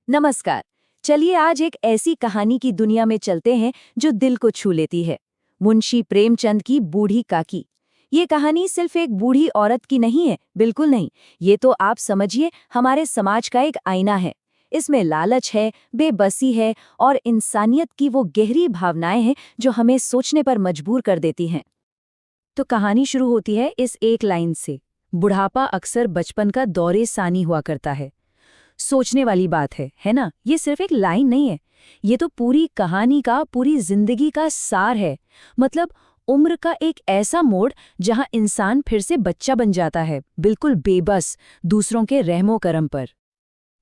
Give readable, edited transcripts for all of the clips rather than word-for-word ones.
नमस्कार। चलिए आज एक ऐसी कहानी की दुनिया में चलते हैं जो दिल को छू लेती है। मुंशी प्रेमचंद की बूढ़ी काकी। ये कहानी सिर्फ एक बूढ़ी औरत की नहीं है, बिल्कुल नहीं। ये तो आप समझिए हमारे समाज का एक आईना है। इसमें लालच है, बेबसी है और इंसानियत की वो गहरी भावनाएं हैं जो हमें सोचने पर मजबूर कर देती हैं। तो कहानी शुरू होती है इस एक लाइन से। बुढ़ापा अक्सर बचपन का दौरे सानी हुआ करता है। सोचने वाली बात है ना? ये सिर्फ एक लाइन नहीं है, ये तो पूरी कहानी का, पूरी जिंदगी का सार है। मतलब उम्र का एक ऐसा मोड़ जहां इंसान फिर से बच्चा बन जाता है, बिल्कुल बेबस, दूसरों के रहमो करम पर।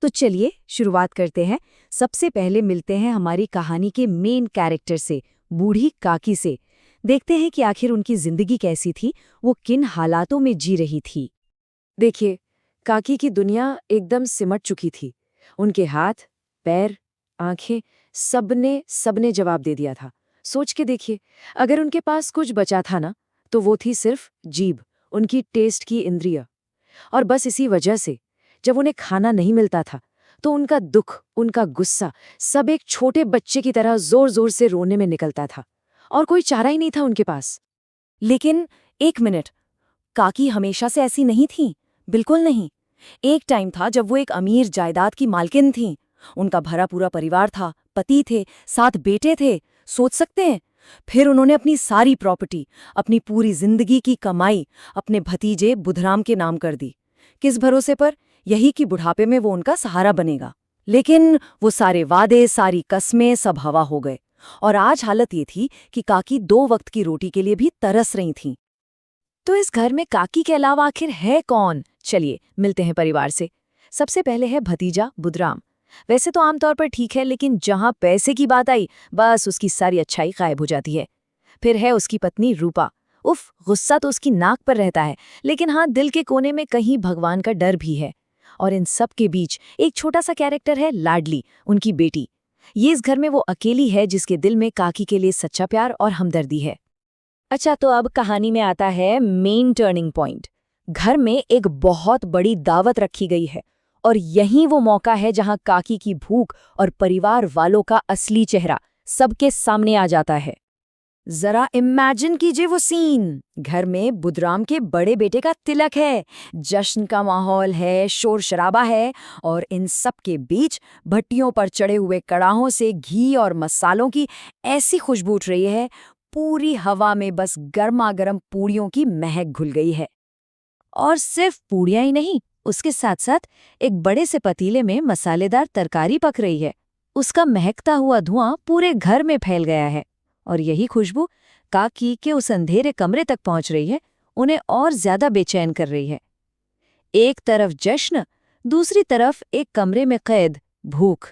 तो चलिए शुरुआत करते हैं। सबसे पहले मिलते हैं हमारी कहानी के मेन कैरेक्टर से, बूढ़ी काकी से। देखते हैं कि आखिर उनकी जिंदगी कैसी थी, वो किन हालातों में जी रही थी। देखिए, काकी की दुनिया एकदम सिमट चुकी थी। उनके हाथ, पैर, आंखें, सबने सबने जवाब दे दिया था। सोच के देखिए, अगर उनके पास कुछ बचा था ना, तो वो थी सिर्फ जीभ, उनकी टेस्ट की इंद्रिय। और बस इसी वजह से जब उन्हें खाना नहीं मिलता था, तो उनका दुख, उनका गुस्सा सब एक छोटे बच्चे की तरह जोर जोर से रोने में निकलता था। और कोई चारा ही नहीं था उनके पास। लेकिन एक मिनट, काकी हमेशा से ऐसी नहीं थी, बिल्कुल नहीं। एक टाइम था जब वो एक अमीर जायदाद की मालकिन थीं। उनका भरा पूरा परिवार था, पति थे, 7 बेटे थे। सोच सकते हैं? फिर उन्होंने अपनी सारी प्रॉपर्टी, अपनी पूरी जिंदगी की कमाई अपने भतीजे बुधराम के नाम कर दी। किस भरोसे पर? यही कि बुढ़ापे में वो उनका सहारा बनेगा। लेकिन वो सारे वादे, सारी कस्में सब हवा हो गए। और आज हालत ये थी कि काकी 2 वक्त की रोटी के लिए भी तरस रही थीं। तो इस घर में काकी के अलावा आखिर है कौन? चलिए मिलते हैं परिवार से। सबसे पहले है भतीजा बुधराम। वैसे तो आमतौर पर ठीक है, लेकिन जहां पैसे की बात आई, बस उसकी सारी अच्छाई गायब हो जाती है। फिर है उसकी पत्नी रूपा। उफ, गुस्सा तो उसकी नाक पर रहता है, लेकिन हाँ, दिल के कोने में कहीं भगवान का डर भी है। और इन सब के बीच एक छोटा सा कैरेक्टर है लाडली, उनकी बेटी। ये इस घर में वो अकेली है जिसके दिल में काकी के लिए सच्चा प्यार और हमदर्दी है। अच्छा, तो अब कहानी में आता है मेन टर्निंग पॉइंट। घर में एक बहुत बड़ी दावत रखी गई है और यही वो मौका है जहां काकी की भूख और परिवार वालों का असली चेहरा सबके सामने आ जाता है। जरा इमेजिन कीजिए वो सीन। घर में बुधराम के बड़े बेटे का तिलक है, जश्न का माहौल है, शोर शराबा है। और इन सब के बीच भट्टियों पर चढ़े हुए कड़ाहों से घी और मसालों की ऐसी खुशबू उठ रही है, पूरी हवा में बस गर्मा गर्म पूड़ियों की महक घुल गई है। और सिर्फ पूड़ियां ही नहीं, उसके साथ साथ एक बड़े से पतीले में मसालेदार तरकारी पक रही है। उसका महकता हुआ धुआं पूरे घर में फैल गया है। और यही खुशबू काकी के उस अंधेरे कमरे तक पहुंच रही है, उन्हें और ज्यादा बेचैन कर रही है। एक तरफ जश्न, दूसरी तरफ एक कमरे में कैद भूख।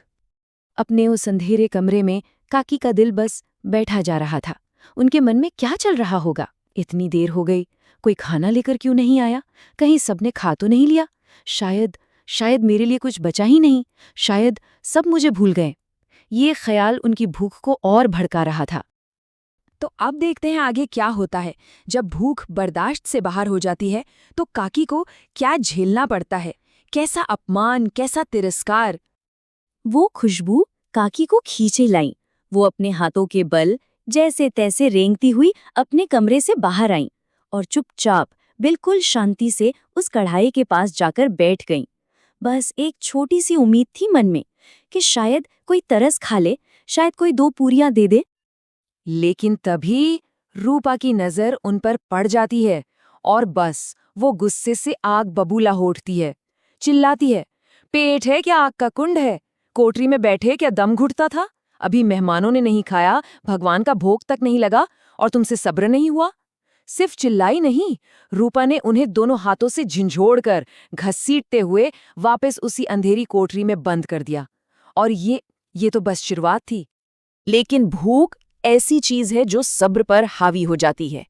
अपने उस अंधेरे कमरे में काकी का दिल बस बैठा जा रहा था। उनके मन में क्या चल रहा होगा? इतनी देर हो गई, कोई खाना लेकर क्यों नहीं आया? कहीं सबने खा तो नहीं लिया? शायद शायद मेरे लिए कुछ बचा ही नहीं। शायद सब मुझे भूल गए। ये ख्याल उनकी भूख को और भड़का रहा था। तो अब देखते हैं आगे क्या होता है। जब भूख बर्दाश्त से बाहर हो जाती है, तो काकी को क्या झेलना पड़ता है। कैसा अपमान, कैसा तिरस्कार। वो खुशबू काकी को खींचे लाई। वो अपने हाथों के बल जैसे तैसे रेंगती हुई अपने कमरे से बाहर आईं और चुपचाप, बिल्कुल शांति से उस कढ़ाई के पास जाकर बैठ गईं। बस एक छोटी सी उम्मीद थी मन में कि शायद कोई तरस खा ले, शायद कोई 2 पूरियां दे दे। लेकिन तभी रूपा की नजर उन पर पड़ जाती है और बस वो गुस्से से आग बबूला हो उठती है। चिल्लाती है, पेट है क्या आग का कुंड है? कोठरी में बैठे क्या दम घुटता था? अभी मेहमानों ने नहीं खाया, भगवान का भोग तक नहीं लगा और तुमसे सब्र नहीं हुआ? सिर्फ चिल्लाई नहीं, रूपा ने उन्हें दोनों हाथों से झिंझोड़कर, घसीटते हुए वापस उसी अंधेरी कोठरी में बंद कर दिया। और ये तो बस शुरुआत थी। लेकिन भूख ऐसी चीज है जो सब्र पर हावी हो जाती है।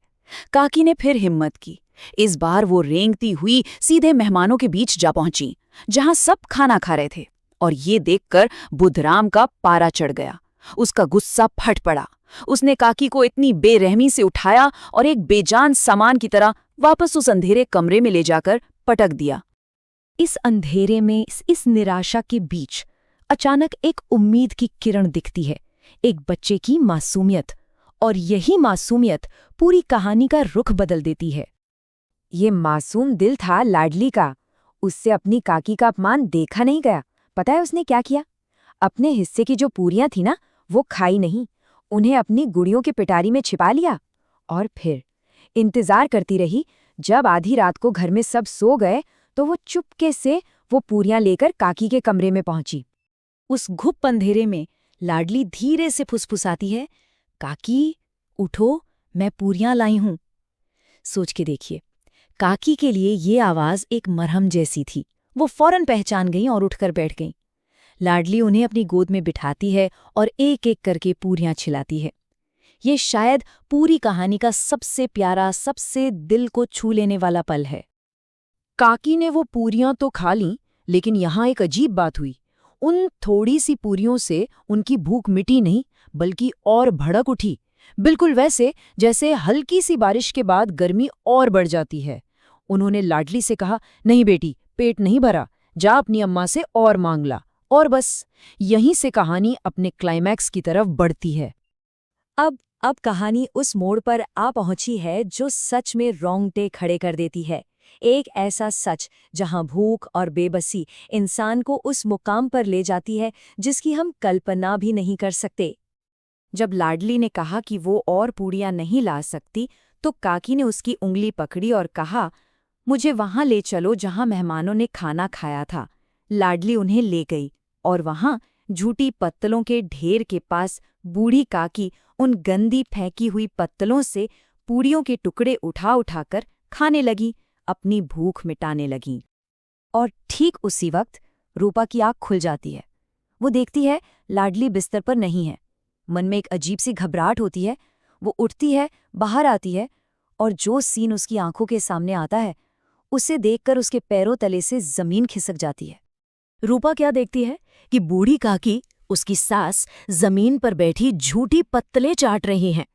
काकी ने फिर हिम्मत की। इस बार वो रेंगती हुई सीधे मेहमानों के बीच जा पहुंची, जहां सब खाना खा रहे थे। और ये देखकर बुधराम का पारा चढ़ गया। उसका गुस्सा फट पड़ा। उसने काकी को इतनी बेरहमी से उठाया और एक बेजान सामान की तरह वापस उस अंधेरे कमरे में ले जाकर पटक दिया। इस अंधेरे में, इस निराशा के बीच अचानक एक उम्मीद की किरण दिखती है, एक बच्चे की मासूमियत। और यही मासूमियत पूरी कहानी का रुख बदल देती है। ये मासूम दिल था लाडली का। उससे अपनी काकी का अपमान देखा नहीं गया। पता है उसने क्या किया? अपने हिस्से की जो पूरियां थी ना, वो खाई नहीं, उन्हें अपनी गुड़ियों के पिटारी में छिपा लिया। और फिर इंतजार करती रही। जब आधी रात को घर में सब सो गए तो वो चुपके से वो पूरियां लेकर काकी के कमरे में पहुंची। उस घुप अंधेरे में लाडली धीरे से फुसफुसाती है, काकी उठो, मैं पूरियां लाई हूं। सोच के देखिए, काकी के लिए ये आवाज एक मरहम जैसी थी। वो फौरन पहचान गई और उठकर बैठ गई। लाडली उन्हें अपनी गोद में बिठाती है और एक एक करके पूरियां खिलाती है। ये शायद पूरी कहानी का सबसे प्यारा, सबसे दिल को छू लेने वाला पल है। काकी ने वो पूरियां तो खा लीं, लेकिन यहाँ एक अजीब बात हुई। उन थोड़ी सी पूरियों से उनकी भूख मिटी नहीं, बल्कि और भड़क उठी। बिल्कुल वैसे जैसे हल्की सी बारिश के बाद गर्मी और बढ़ जाती है। उन्होंने लाडली से कहा, नहीं बेटी, पेट नहीं भरा, जा अपनी अम्मा से और मांग ला। और बस यहीं से कहानी अपने क्लाइमैक्स की तरफ बढ़ती है। अब कहानी उस मोड़ पर आ पहुंची है जो सच में रोंगटे खड़े कर देती है। एक ऐसा सच जहां भूख और बेबसी इंसान को उस मुकाम पर ले जाती है जिसकी हम कल्पना भी नहीं कर सकते। जब लाडली ने कहा कि वो और पूड़ियां नहीं ला सकती, तो काकी ने उसकी उंगली पकड़ी और कहा, मुझे वहां ले चलो जहां मेहमानों ने खाना खाया था। लाडली उन्हें ले गई और वहां झूठी पत्तलों के ढेर के पास बूढ़ी काकी उन गंदी फेंकी हुई पत्तलों से पूड़ियों के टुकड़े उठा उठाकर खाने लगी, अपनी भूख मिटाने लगी। और ठीक उसी वक्त रूपा की आंख खुल जाती है। वो देखती है लाडली बिस्तर पर नहीं है। मन में एक अजीब सी घबराहट होती है। वो उठती है, बाहर आती है, और जो सीन उसकी आंखों के सामने आता है उसे देखकर उसके पैरों तले से जमीन खिसक जाती है। रूपा क्या देखती है कि बूढ़ी काकी, उसकी सास, जमीन पर बैठी झूठी पत्तलें चाट रही हैं,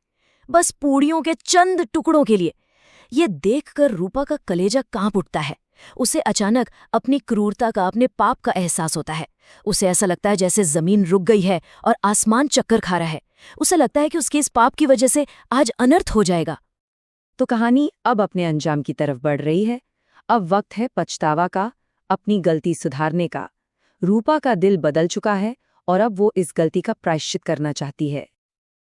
बस पूड़ियों के चंद टुकड़ों के लिए। ये देखकर रूपा का कलेजा कांप उठता है। उसे अचानक अपनी क्रूरता का, अपने पाप का एहसास होता है। उसे ऐसा लगता है जैसे जमीन रुक गई है और आसमान चक्कर खा रहा है। उसे लगता है कि उसके इस पाप की वजह से आज अनर्थ हो जाएगा। तो कहानी अब अपने अंजाम की तरफ बढ़ रही है। अब वक्त है पछतावा का, अपनी गलती सुधारने का। रूपा का दिल बदल चुका है और अब वो इस गलती का प्रायश्चित करना चाहती है।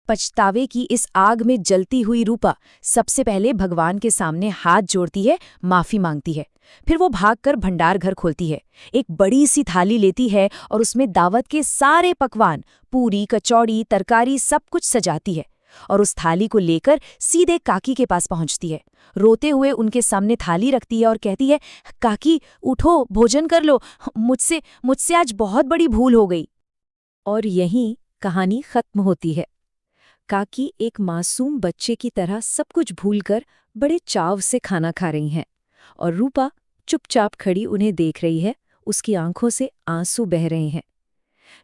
पछतावे की इस आग में जलती हुई रूपा सबसे पहले भगवान के सामने हाथ जोड़ती है, माफी मांगती है। फिर वो भागकर भंडार घर खोलती है, एक बड़ी सी थाली लेती है और उसमें दावत के सारे पकवान, पूरी, कचौड़ी, तरकारी, सब कुछ सजाती है। और उस थाली को लेकर सीधे काकी के पास पहुंचती है। रोते हुए उनके सामने थाली रखती है और कहती है, काकी उठो, भोजन कर लो, मुझसे आज बहुत बड़ी भूल हो गई। और यहीं कहानी खत्म होती है। काकी एक मासूम बच्चे की तरह सब कुछ भूलकर बड़े चाव से खाना खा रही हैं, और रूपा चुपचाप खड़ी उन्हें देख रही है। उसकी आंखों से आंसू बह रहे हैं।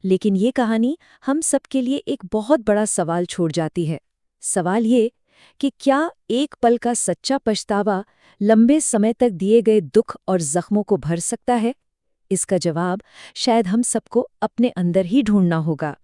लेकिन ये कहानी हम सबके लिए एक बहुत बड़ा सवाल छोड़ जाती है। सवाल ये कि क्या एक पल का सच्चा पछतावा लंबे समय तक दिए गए दुख और जख्मों को भर सकता है? इसका जवाब शायद हम सबको अपने अंदर ही ढूंढना होगा।